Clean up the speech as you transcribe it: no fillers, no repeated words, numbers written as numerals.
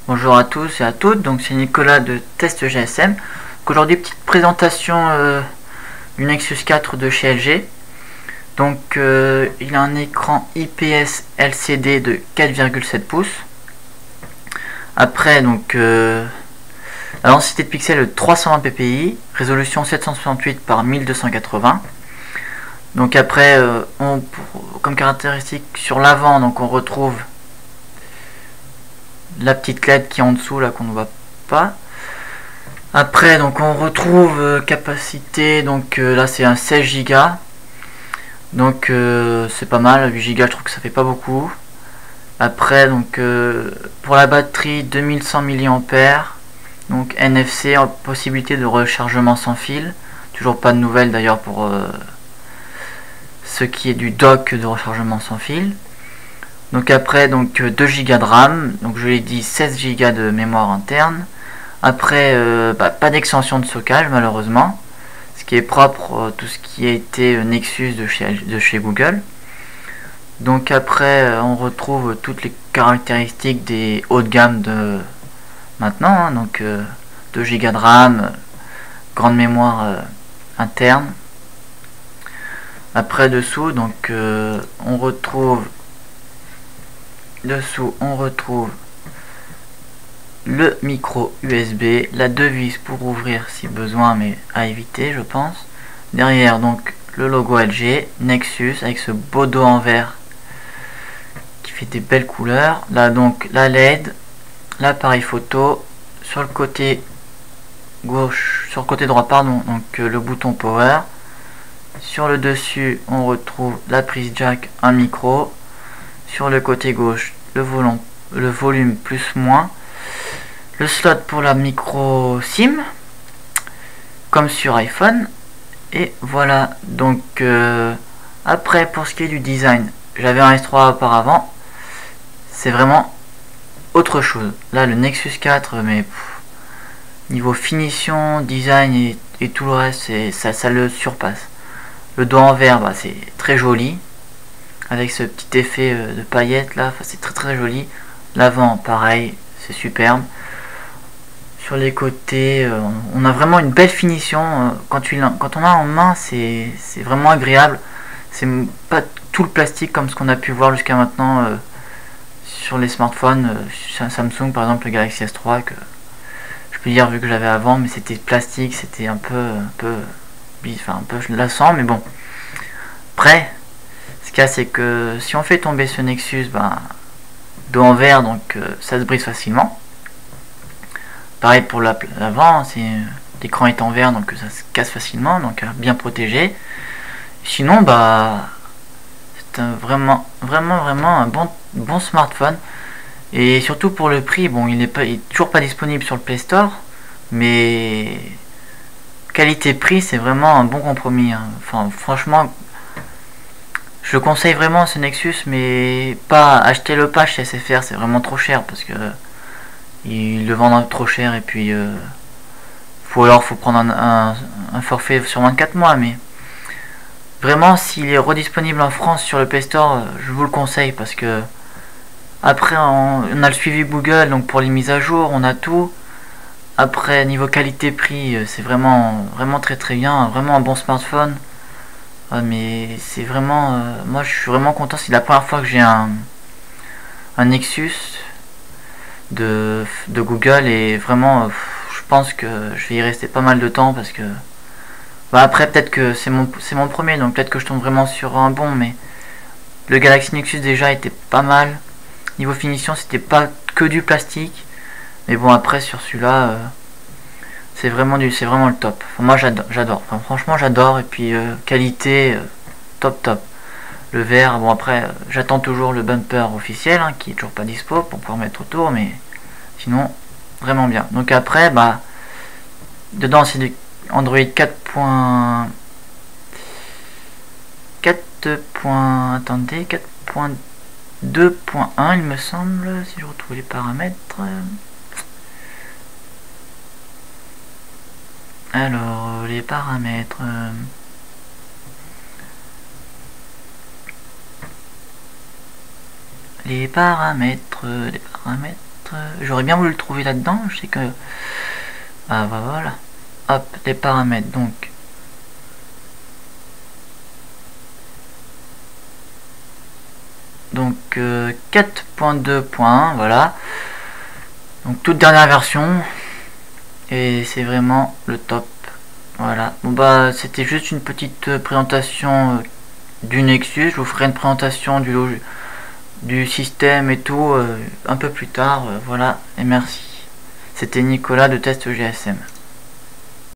Bonjour à tous et à toutes, donc c'est Nicolas de Test GSM. Aujourd'hui, petite présentation du Nexus 4 de chez LG. Donc il a un écran IPS LCD de 4,7 pouces. Après, donc la densité de pixels de 320 ppi, résolution 768 par 1280. Donc après, comme caractéristique sur l'avant, donc on retrouve la petite LED qui est en dessous là qu'on ne voit pas. Après donc on retrouve capacité, donc là c'est un 16 Go, donc c'est pas mal. 8 Go je trouve que ça fait pas beaucoup. Après donc pour la batterie 2100 mAh, donc NFC, possibilité de rechargement sans fil, toujours pas de nouvelles d'ailleurs pour ce qui est du dock de rechargement sans fil. Donc après donc 2 Go de RAM, donc je l'ai dit 16 Go de mémoire interne. Après pas d'extension de stockage malheureusement, ce qui est propre tout ce qui a été Nexus de chez Google. Donc après on retrouve toutes les caractéristiques des hauts de gamme de maintenant, hein, donc 2 Go de RAM, grande mémoire interne. Après dessous donc on retrouve le micro USB, la 2 vis pour ouvrir si besoin, mais à éviter je pense. Derrière donc le logo LG, Nexus avec ce beau dos en verre qui fait des belles couleurs. Là donc la LED, l'appareil photo, sur le côté gauche, sur le côté droit pardon, donc le bouton power. Sur le dessus on retrouve la prise jack, un micro. Sur le côté gauche le volume plus moins, le slot pour la micro SIM comme sur iPhone. Et voilà donc après pour ce qui est du design, j'avais un S3 auparavant, c'est vraiment autre chose. Là le Nexus 4 mais niveau finition, design et tout le reste, ça le surpasse. Le dos en verre c'est très joli avec ce petit effet de paillettes là, c'est très joli. L'avant pareil, c'est superbe. Sur les côtés on a vraiment une belle finition. Quand on a en main, c'est vraiment agréable. C'est pas tout le plastique comme ce qu'on a pu voir jusqu'à maintenant sur les smartphones. Samsung par exemple, le Galaxy S3 que je peux dire vu que j'avais avant, mais c'était plastique, c'était un peu lassant, mais bon. Après ce qu'il y a, c'est que si on fait tomber ce Nexus, dos en verre, donc ça se brise facilement. Pareil pour l'avant, l'écran est en verre, donc ça se casse facilement, donc bien protégé. Sinon c'est vraiment un bon smartphone. Et surtout pour le prix, bon il est toujours pas disponible sur le Play Store, mais qualité-prix c'est vraiment un bon compromis, hein. Enfin franchement je conseille vraiment ce Nexus, mais pas acheter le patch chez SFR, c'est vraiment trop cher parce que ils le vendent trop cher. Et puis faut prendre un forfait sur 24 mois, mais vraiment s'il est redisponible en France sur le Play Store, je vous le conseille parce que après on a le suivi Google, donc pour les mises à jour on a tout. Après niveau qualité prix c'est vraiment très bien, vraiment un bon smartphone. Mais c'est vraiment moi je suis vraiment content, c'est la première fois que j'ai un Nexus de Google, et vraiment je pense que je vais y rester pas mal de temps parce que après peut-être que c'est mon premier, donc peut-être que je tombe vraiment sur un bon, mais le Galaxy Nexus déjà était pas mal. Niveau finition c'était pas que du plastique, mais bon après sur celui-là c'est vraiment le top. Enfin, moi j'adore. Enfin, franchement j'adore. Et puis qualité top. Le verre, bon après j'attends toujours le bumper officiel hein, qui est toujours pas dispo pour pouvoir mettre autour, mais sinon vraiment bien. Donc après dedans c'est du Android 4.2 il me semble, si je retrouve les paramètres. Alors les paramètres les paramètres paramètres. J'aurais bien voulu le trouver là-dedans. Je sais que... Ah bah voilà. Hop, les paramètres. Donc 4.2.1, voilà. Donc toute dernière version. Et c'est vraiment le top. Voilà. Bon bah c'était juste une petite présentation du Nexus. Je vous ferai une présentation du système et tout un peu plus tard. Voilà. Et merci. C'était Nicolas de Test GSM.